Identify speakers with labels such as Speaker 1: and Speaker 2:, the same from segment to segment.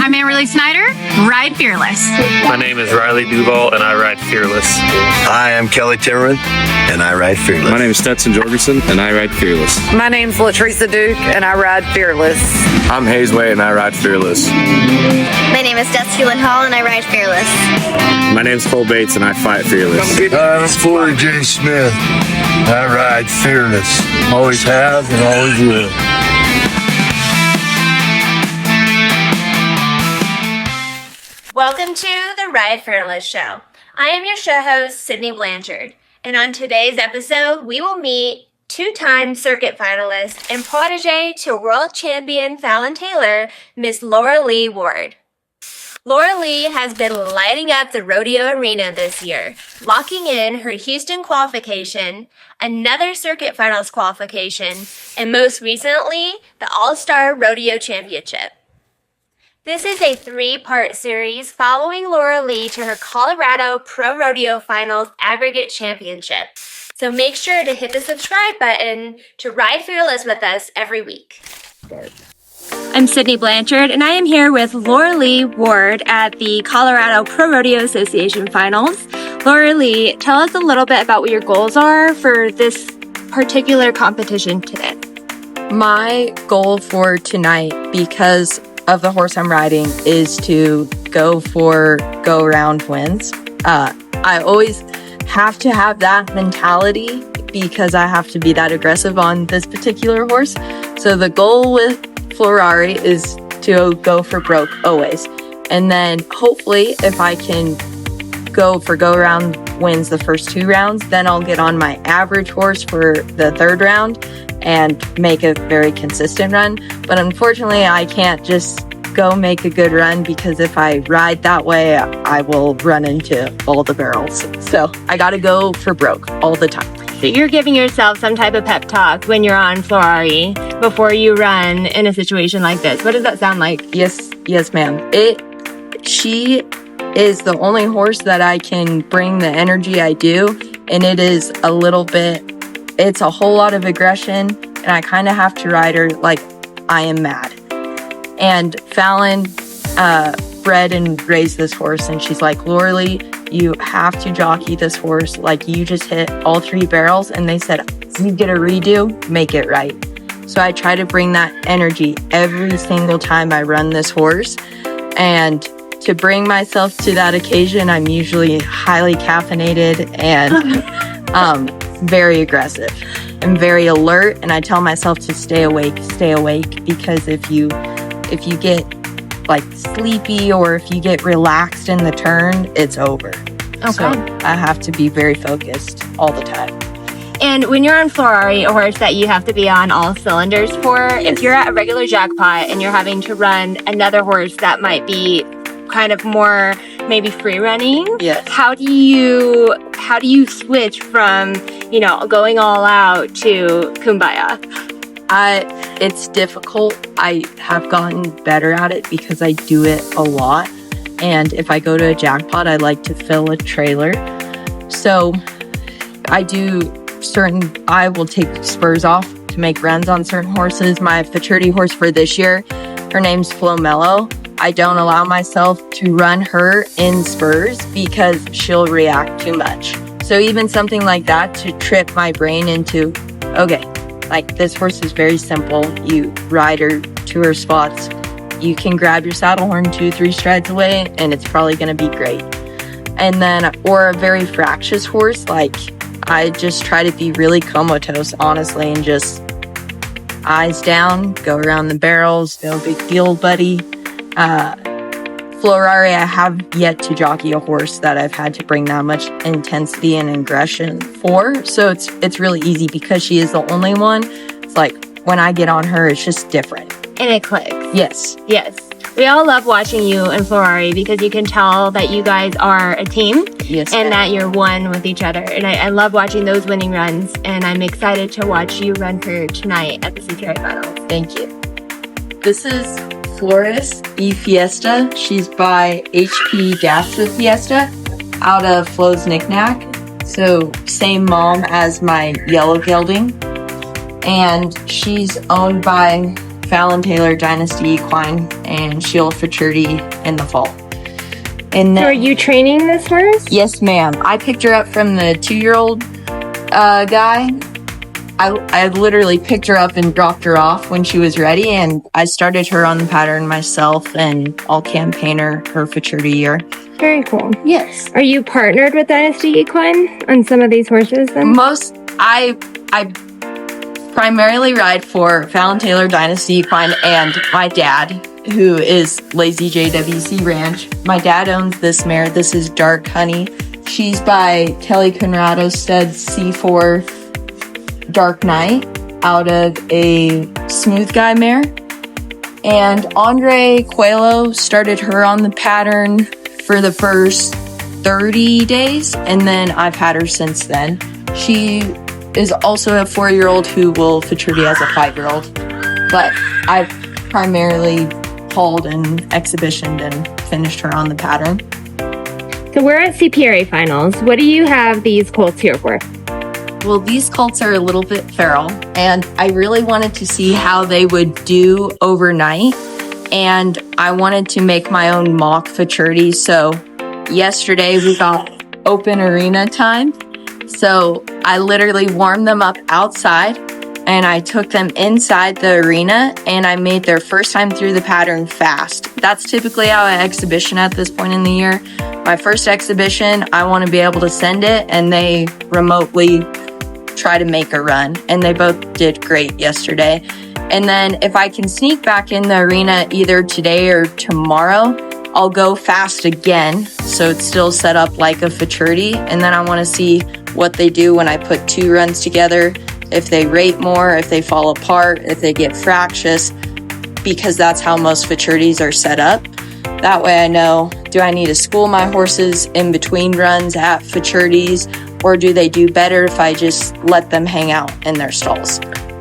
Speaker 1: I'm Amberly Snyder, ride fearless.
Speaker 2: My name is Riley Duval, and I ride fearless.
Speaker 3: Hi, I'm Kelly Timmerman, and I ride fearless.
Speaker 4: My name is Stetson Jorgensen, and I ride fearless.
Speaker 5: My name's Latrice Duke, and I ride fearless.
Speaker 4: I'm Hayes Way, and I ride fearless.
Speaker 6: My name is Dusty Lynn Hall, and I ride fearless.
Speaker 4: My name's Cole Bates, and I fight fearless.
Speaker 3: I'm Floyd J. Smith. I ride fearless. Always have and always will.
Speaker 7: Welcome to the Ride Fearless Show. I am your show host, Sydney Blanchard, and on today's episode, we will meet two-time circuit finalist and protege to world champion Fallon Taylor, Miss Loralee Ward. Loralee has been lighting up the rodeo arena this year, locking in her Houston qualification, another circuit finals qualification, and most recently, the All-Star Rodeo Championship. This is a three-part series following Loralee to her Colorado Pro Rodeo Finals Aggregate Championship. So make sure to hit the subscribe button to ride fearless with us every week. I'm Sydney Blanchard, and I am here with Loralee Ward at the Colorado Pro Rodeo Association Finals. Loralee, tell us a little bit about what your goals are for this particular competition today.
Speaker 5: My goal for tonight, because of the horse I'm riding, is to go for go-around wins. I always have to have that mentality because I have to be that aggressive on this particular horse. So the goal with Ferrari is to go for broke always. And then hopefully if I can go for go-around wins the first two rounds, then I'll get on my average horse for the third round and make a very consistent run. But unfortunately, I can't just go make a good run because if I ride that way, I will run into all the barrels. So I got to go for broke all the time.
Speaker 7: So you're giving yourself some type of pep talk when you're on Ferrari before you run in a situation like this. What does that sound like?
Speaker 5: Yes, ma'am. She is the only horse that I can bring the energy I do, and it is it's a whole lot of aggression, and I kind of have to ride her like I am mad. And Fallon bred and raised this horse, and she's like, Loralee, you have to jockey this horse like you just hit all three barrels. And they said, you get a redo, make it right. So I try to bring that energy every single time I run this horse. And to bring myself to that occasion, I'm usually highly caffeinated and very aggressive. I'm very alert, and I tell myself to stay awake, because if you get like sleepy or if you get relaxed in the turn, it's over. Okay. So I have to be very focused all the time.
Speaker 7: And when you're on Ferrari, a horse that you have to be on all cylinders for, if you're at a regular jackpot and you're having to run another horse that might be kind of more maybe free running,
Speaker 5: yes.
Speaker 7: How do you switch from, going all out to kumbaya?
Speaker 5: It's difficult. I have gotten better at it because I do it a lot. And if I go to a jackpot, I like to fill a trailer. So I will take spurs off to make runs on certain horses. My futurity horse for this year, her name's Flo Mello. I don't allow myself to run her in spurs because she'll react too much. So even something like that to trip my brain into, okay, like this horse is very simple. You ride her to her spots. You can grab your saddle horn 2-3 strides away and it's probably going to be great. And then, or a very fractious horse, like I just try to be really comatose, honestly, and just eyes down, go around the barrels, no big deal, buddy. Ferrari, I have yet to jockey a horse that I've had to bring that much intensity and aggression for. So it's really easy because she is the only one. It's like when I get on her, it's just different.
Speaker 7: And it clicks.
Speaker 5: Yes.
Speaker 7: We all love watching you and Ferrari because you can tell that you guys are a team.
Speaker 5: Yes,
Speaker 7: and that you're one with each other. And I love watching those winning runs. And I'm excited to watch you run for tonight at the CTI Finals.
Speaker 5: Thank you. This is Flores E Fiesta. She's by HP Gaspa Fiesta out of Flo's Knickknack. So same mom as my yellow gelding. And she's owned by Fallon Taylor Dynasty Equine, and she'll futurity in the fall. And then,
Speaker 7: So are you training this horse?
Speaker 5: yes, ma'am. I picked her up from the 2-year-old guy. I literally picked her up and dropped her off when she was ready, and I started her on the pattern myself, and I'll campaign her futurity year.
Speaker 7: Very cool.
Speaker 5: Yes.
Speaker 7: Are you partnered with Dynasty Equine on some of these horses then?
Speaker 5: I primarily ride for Fallon Taylor Dynasty Equine and my dad, who is Lazy JWC Ranch. My dad owns this mare. This is Dark Honey. She's by Kelly Conrado's stud C4 Dark Knight out of a Smooth Guy mare. And Andre Coelho started her on the pattern for the first 30 days, and then I've had her since then. She is also a 4-year-old who will futurity as a 5-year-old, but I've primarily hauled and exhibitioned and finished her on the pattern.
Speaker 7: So we're at CPRA finals. What do you have these colts here for?
Speaker 5: Well, these colts are a little bit feral, and I really wanted to see how they would do overnight, and I wanted to make my own mock futurity. So yesterday we got open arena time, so I literally warmed them up outside, and I took them inside the arena, and I made their first time through the pattern fast. That's typically how I exhibition at this point in the year. My first exhibition, I want to be able to send it, and they remotely try to make a run, and they both did great yesterday. And then if I can sneak back in the arena either today or tomorrow, I'll go fast again, so it's still set up like a futurity, and then I want to see what they do when I put 2 runs together, if they rate more, if they fall apart, if they get fractious, because that's how most futurities are set up. That way I know, do I need to school my horses in between runs at futurities, or do they do better if I just let them hang out in their stalls?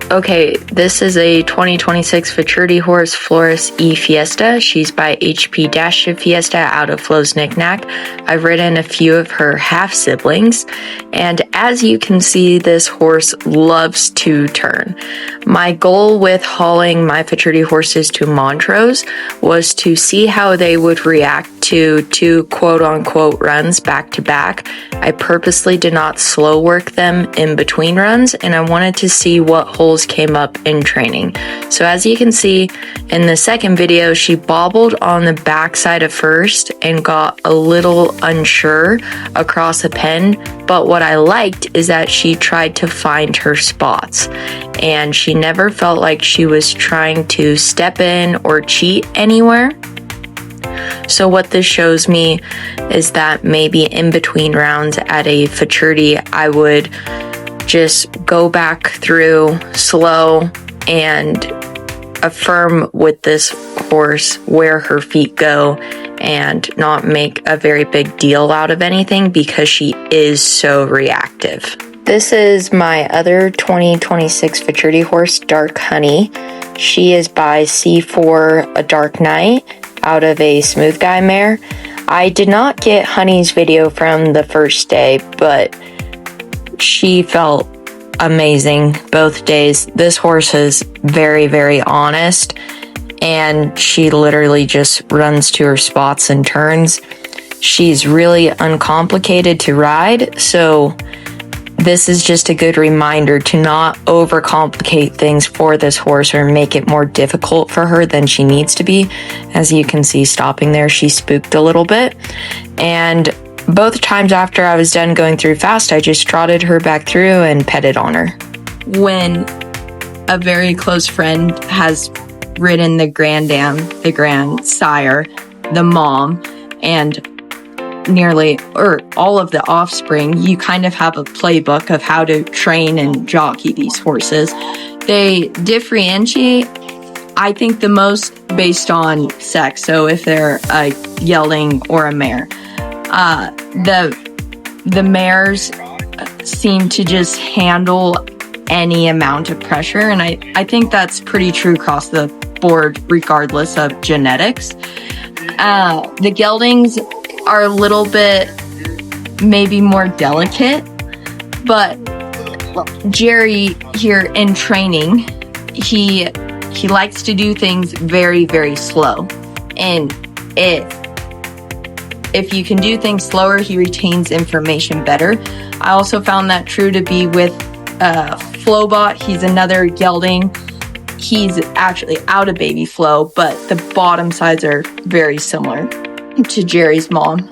Speaker 5: Okay, this is a 2026 futurity horse, Flores E Fiesta. She's by HP Dash Fiesta out of Flo's Knickknack. I've ridden a few of her half siblings, and as you can see, this horse loves to turn. My goal with hauling my futurity horses to Montrose was to see how they would react to 2 quote-unquote runs back to back. I purposely did not slow work them in between runs, and I wanted to see what holes came up in training. So as you can see in the second video, she bobbled on the backside of first and got a little unsure across the pen, but what I liked is that she tried to find her spots, and she never felt like she was trying to step in or cheat anywhere. So what this shows me is that maybe in between rounds at a futurity, I would just go back through slow and affirm with this horse where her feet go and not make a very big deal out of anything because she is so reactive. This is my other 2026 futurity horse, Dark Honey. She is by C4 A Dark Knight out of a Smooth Guy mare. I did not get Honey's video from the first day, but she felt amazing both days. This horse is very, very honest, and she literally just runs to her spots and turns. She's really uncomplicated to ride, so this is just a good reminder to not overcomplicate things for this horse or make it more difficult for her than she needs to be. As you can see, stopping there, she spooked a little bit. And both times after I was done going through fast, I just trotted her back through and petted on her. When a very close friend has ridden the granddam, the grandsire, the mom, and nearly or all of the offspring, you kind of have a playbook of how to train and jockey these horses. They differentiate, I think, the most based on sex. So if they're a gelding or a mare, the mares seem to just handle any amount of pressure, and I think that's pretty true across the board regardless of genetics. The geldings are a little bit maybe more delicate, but Jerry here in training, he he likes to do things very, very slow. And if you can do things slower, he retains information better. I also found that true to be with Flowbot. He's another gelding. He's actually out of baby flow, but the bottom sides are very similar to Jerry's mom.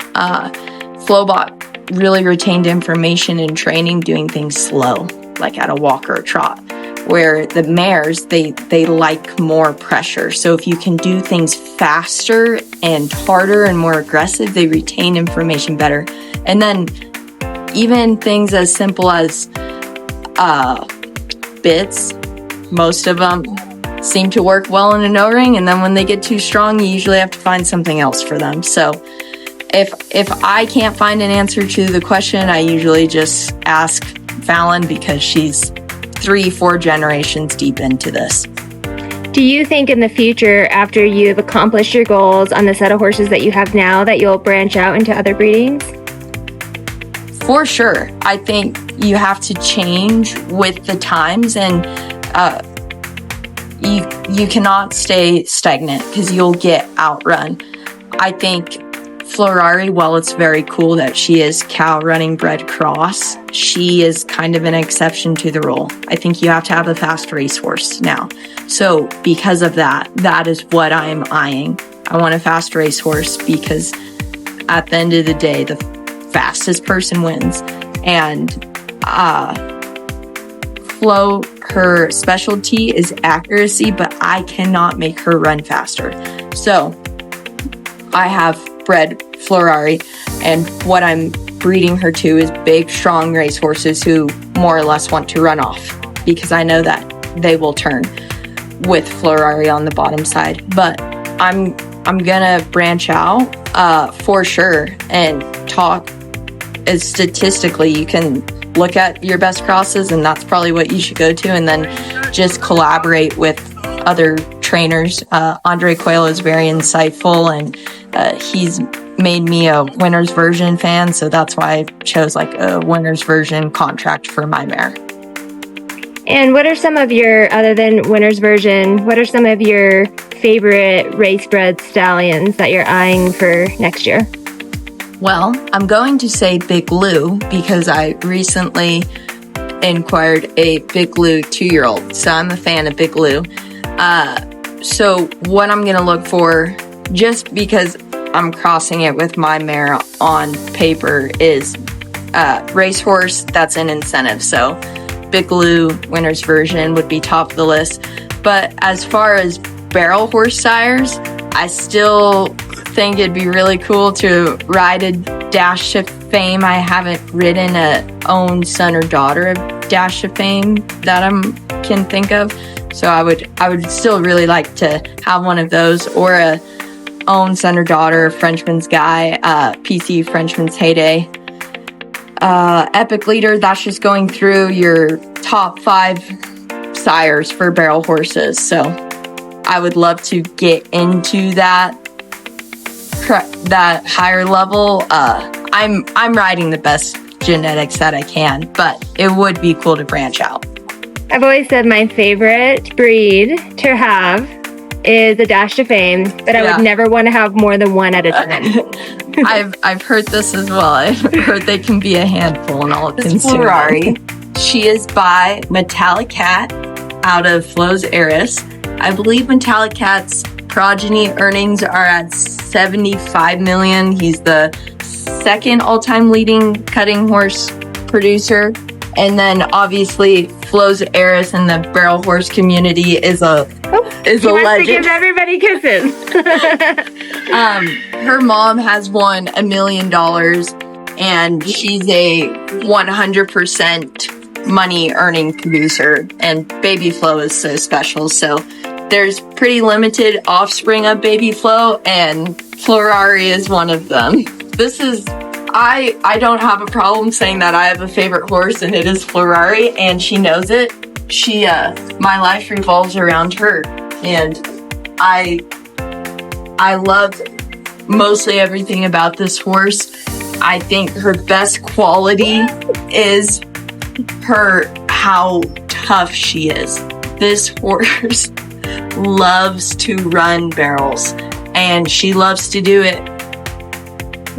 Speaker 5: Flowbot really retained information in training doing things slow, like at a walk or a trot, where the mares, they like more pressure. So if you can do things faster and harder and more aggressive, they retain information better. And then even things as simple as bits, most of them seem to work well in an O-ring, and then when they get too strong, you usually have to find something else for them. So if I can't find an answer to the question, I usually just ask Fallon, because she's 3-4 generations deep into this.
Speaker 8: Do you think in the future, after you've accomplished your goals on the set of horses that you have now, that you'll branch out into other breedings?
Speaker 5: For sure. I think you have to change with the times, and you cannot stay stagnant because you'll get outrun. I think Ferrari, while it's very cool that she is cow running bred cross, she is kind of an exception to the rule. I think you have to have a fast racehorse now. So because of that, that is what I am eyeing. I want a fast racehorse because at the end of the day, the fastest person wins. And Flo, her specialty is accuracy, but I cannot make her run faster. So I have bred Ferrari, and what I'm breeding her to is big, strong racehorses who more or less want to run off, because I know that they will turn with Ferrari on the bottom side. But I'm gonna branch out for sure and talk as statistically. You can look at your best crosses, and that's probably what you should go to, and then just collaborate with other trainers. Andre Coelho is very insightful, and he's made me a winner's version fan, so that's why I chose like a winner's version contract for my mare.
Speaker 8: And what are some of your, other than winner's version, what are some of your favorite race-bred stallions that you're eyeing for next year?
Speaker 5: Well, I'm going to say Big Lou because I recently inquired a Big Lou 2-year-old, so I'm a fan of Big Lou. So what I'm going to look for, just because I'm crossing it with my mare on paper, is racehorse that's an incentive. So Big Lou winner's version would be top of the list. But as far as barrel horse sires, I still think it'd be really cool to ride a Dash to Fame. I haven't ridden a own son or daughter of Dash to Fame that I can think of. So I would still really like to have one of those, or a own son or daughter, Frenchman's Guy, PC Frenchman's Heyday. Epic Leader, that's just going through your top 5 sires for barrel horses. So I would love to get into that higher level. I'm riding the best genetics that I can, but it would be cool to branch out.
Speaker 8: I've always said my favorite breed to have is a Dash to Fame, but I would never want to have more than one at a time.
Speaker 5: I've heard this as well. I've heard they can be a handful and all it's Ferrari. She is by Metallic Cat out of Flo's Heiress. I believe Metallic Cat's progeny earnings are at $75 million. He's the second all-time leading cutting horse producer. And then obviously Flo's Heiress in the barrel horse community is a legend.
Speaker 8: To give everybody kisses.
Speaker 5: Her mom has won $1 million, and she's a 100% money earning producer. And Baby Flo is so special. So there's pretty limited offspring of Baby Flo, and Ferrari is one of them. I don't have a problem saying that I have a favorite horse, and it is Ferrari, and she knows it. My life revolves around her, and I love mostly everything about this horse. I think her best quality is how tough she is. This horse loves to run barrels, and she loves to do it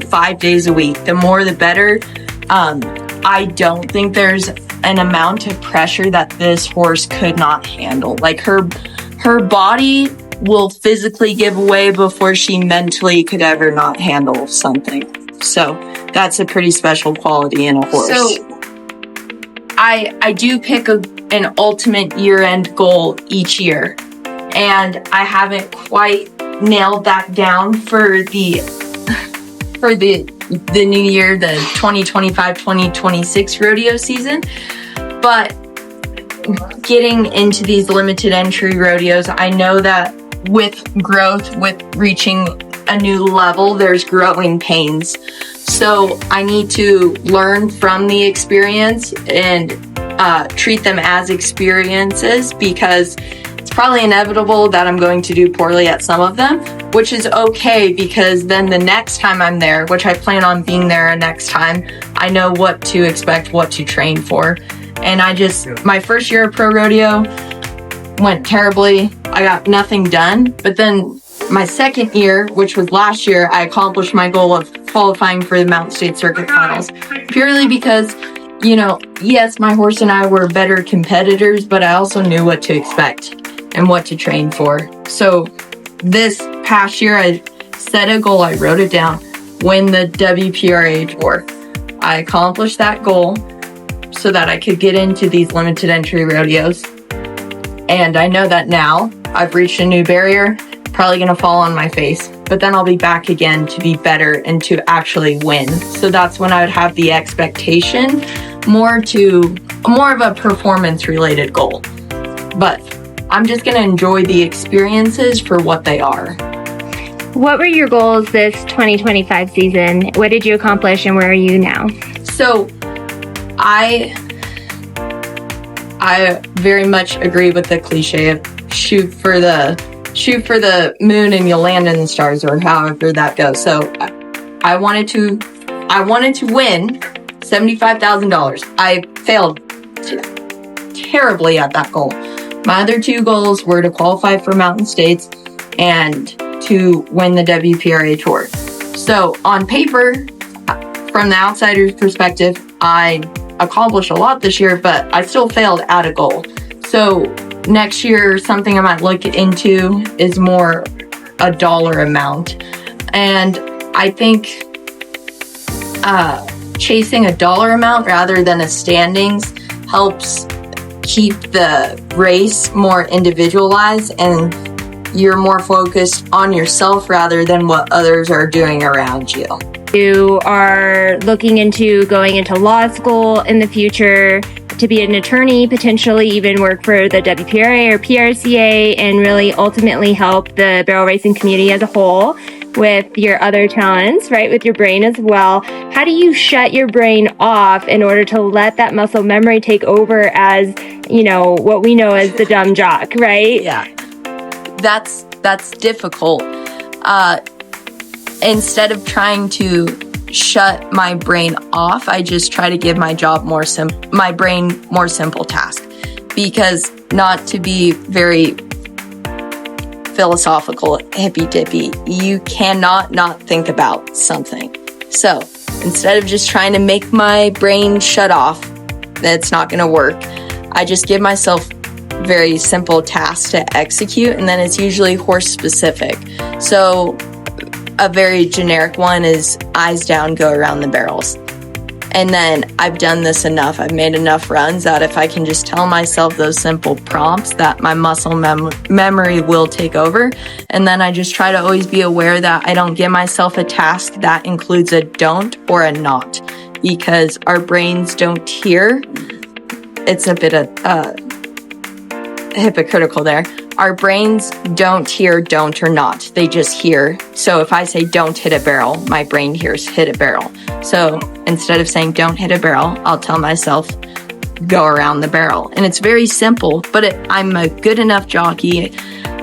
Speaker 5: 5 days a week. The more the better. I don't think there's an amount of pressure that this horse could not handle. Like her body will physically give away before she mentally could ever not handle something. So that's a pretty special quality in a horse. So I do pick an ultimate year-end goal each year, and I haven't quite nailed that down for the new year, the 2025-2026 rodeo season. But getting into these limited entry rodeos, I know that with growth, with reaching a new level, there's growing pains. So I need to learn from the experience and treat them as experiences, because it's probably inevitable that I'm going to do poorly at some of them, which is okay, because then the next time I'm there, which I plan on being there next time, I know what to expect, what to train for. And my first year of pro rodeo went terribly. I got nothing done. But then my second year, which was last year, I accomplished my goal of qualifying for the Mountain State Circuit Finals, purely because, yes, my horse and I were better competitors, but I also knew what to expect and what to train for. So this past year, I set a goal, I wrote it down, win the WPRA Tour. I accomplished that goal so that I could get into these limited entry rodeos. And I know that now I've reached a new barrier, probably going to fall on my face, but then I'll be back again to be better and to actually win. So that's when I would have the expectation more of a performance related goal. But I'm just going to enjoy the experiences for what they are.
Speaker 8: What were your goals this 2025 season? What did you accomplish, and where are you now?
Speaker 5: So I very much agree with the cliche of shoot for the moon and you'll land in the stars, or however that goes. So I wanted to win $75,000. I failed terribly at that goal. My other two goals were to qualify for Mountain States and to win the WPRA Tour. So on paper, from the outsider's perspective, I accomplished a lot this year, but I still failed at a goal. So next year, something I might look into is more a dollar amount. And I think chasing a dollar amount rather than a standings helps keep the race more individualized, and you're more focused on yourself rather than what others are doing around you.
Speaker 8: You are looking into going into law school in the future to be an attorney, potentially even work for the WPRA or PRCA, and really ultimately help the barrel racing community as a whole with your other talents, right? With your brain as well. How do you shut your brain off in order to let that muscle memory take over as, what we know as the dumb jock, right?
Speaker 5: Yeah. That's difficult. Instead of trying to shut my brain off, I just try to give my brain more simple tasks. Because, not to be very philosophical, hippy-dippy, you cannot not think about something. So instead of just trying to make my brain shut off, that's not going to work. I just give myself very simple tasks to execute, and then it's usually horse specific. So a very generic one is eyes down, go around the barrels. And then I've done this enough. I've made enough runs that if I can just tell myself those simple prompts, that my muscle memory will take over. And then I just try to always be aware that I don't give myself a task that includes a don't or a not, because our brains don't hear. It's a bit of hypocritical there. Our brains don't hear don't or not. They just hear. So if I say don't hit a barrel, my brain hears hit a barrel. So instead of saying don't hit a barrel, I'll tell myself go around the barrel. And it's very simple, but I'm a good enough jockey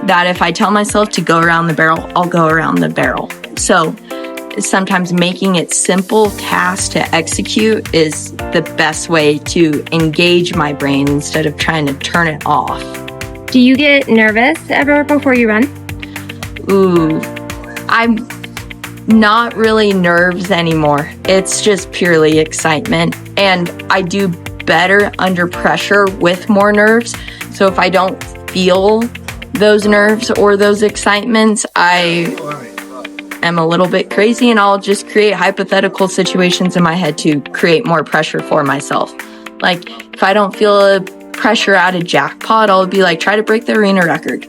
Speaker 5: that if I tell myself to go around the barrel, I'll go around the barrel. So sometimes making it simple tasks to execute is the best way to engage my brain instead of trying to turn it off.
Speaker 8: Do you get nervous ever before you run?
Speaker 5: Ooh, I'm not really nerves anymore. It's just purely excitement. And I do better under pressure with more nerves. So if I don't feel those nerves or those excitements, I am a little bit crazy and I'll just create hypothetical situations in my head to create more pressure for myself. Like if I don't feel a pressure at a jackpot, I'll be like, try to break the arena record.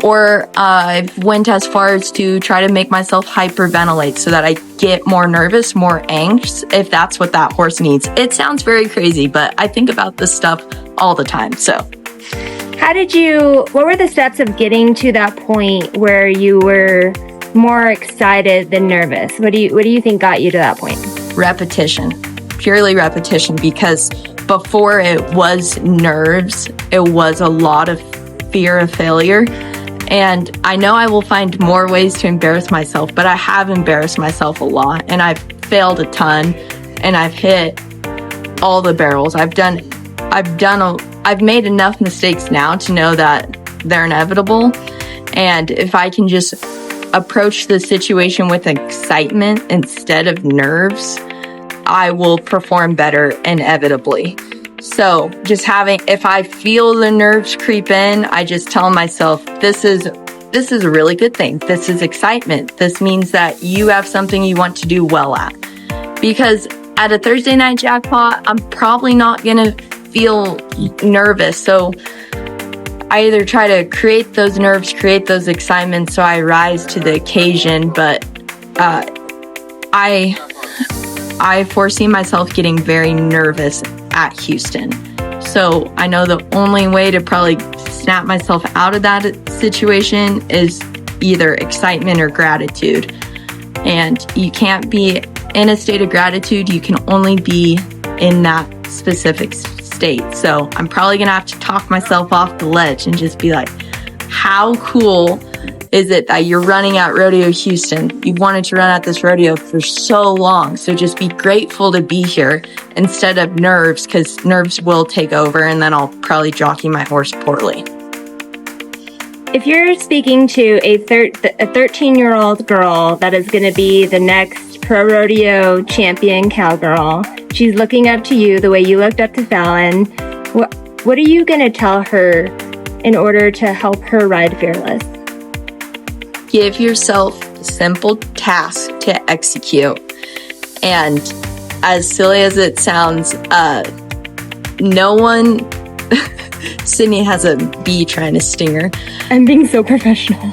Speaker 5: Or I've went as far as to try to make myself hyperventilate so that I get more nervous, more anxious, if that's what that horse needs. It sounds very crazy, but I think about this stuff all the time. So
Speaker 8: what were the steps of getting to that point where you were more excited than nervous? What do you think got you to that point?
Speaker 5: Repetition, purely repetition, because before it was nerves, it was a lot of fear of failure. And I know I will find more ways to embarrass myself, but I have embarrassed myself a lot and I've failed a ton and I've hit all the barrels. I've made enough mistakes now to know that they're inevitable. And if I can just approach the situation with excitement instead of nerves, I will perform better inevitably. So if I feel the nerves creep in, I just tell myself, this is a really good thing. This is excitement. This means that you have something you want to do well at. Because at a Thursday night jackpot, I'm probably not going to feel nervous. So I either try to create those nerves, create those excitements so I rise to the occasion, but I foresee myself getting very nervous at Houston. So I know the only way to probably snap myself out of that situation is either excitement or gratitude. And you can't be in a state of gratitude. You can only be in that specific state. So I'm probably going to have to talk myself off the ledge and just be like, how cool is it that you're running at Rodeo Houston? You've wanted to run at this rodeo for so long. So just be grateful to be here instead of nerves, because nerves will take over and then I'll probably jockey my horse poorly.
Speaker 8: If you're speaking to a 13-year-old girl that is going to be the next pro rodeo champion cowgirl, she's looking up to you the way you looked up to Fallon. What are you going to tell her in order to help her ride fearless?
Speaker 5: Give yourself a simple task to execute. And as silly as it sounds, no one... Sydney has a bee trying to sting her.
Speaker 8: I'm being so professional.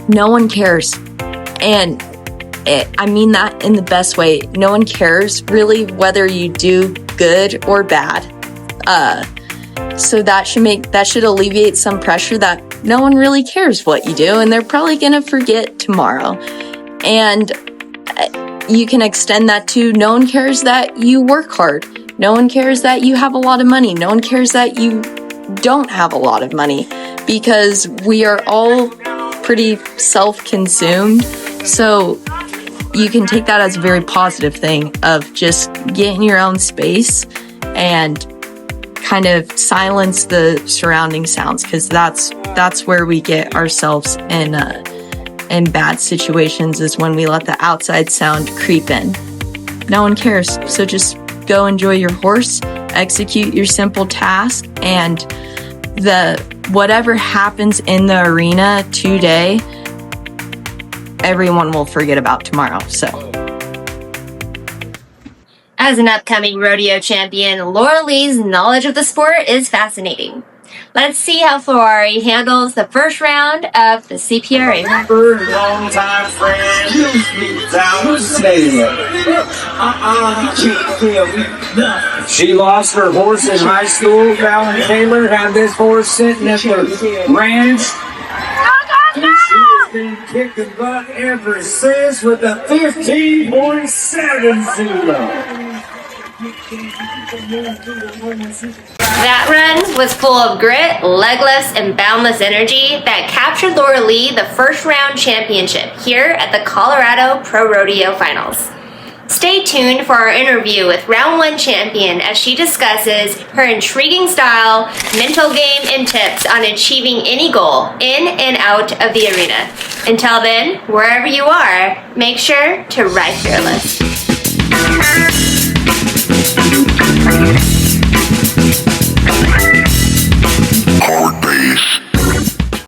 Speaker 5: No one cares. And I mean that in the best way. No one cares really whether you do good or bad. So that should alleviate some pressure that no one really cares what you do and they're probably going to forget tomorrow. And you can extend that to no one cares that you work hard. No one cares that you have a lot of money. No one cares that you don't have a lot of money, because we are all pretty self-consumed. So you can take that as a very positive thing of just get in your own space and kind of silence the surrounding sounds, because that's where we get ourselves in bad situations, is when we let the outside sound creep in. No one cares. So just go enjoy your horse, execute your simple task, and whatever happens in the arena today, everyone will forget about tomorrow. So,
Speaker 7: as an upcoming rodeo champion, Loralee's knowledge of the sport is fascinating. Let's see how Ferrari handles the first round of the CPRA.
Speaker 9: Long-time friend, she lost her horse in high school. Fallon Taylor had this horse sitting at the ranch. She's been kicking butt ever since with a 15.70.
Speaker 7: That run was full of grit, legless, and boundless energy that captured Loralee the first round championship here at the Colorado Pro Rodeo Finals. Stay tuned for our interview with Round 1 champion as she discusses her intriguing style, mental game, and tips on achieving any goal in and out of the arena. Until then, wherever you are, make sure to ride fearless.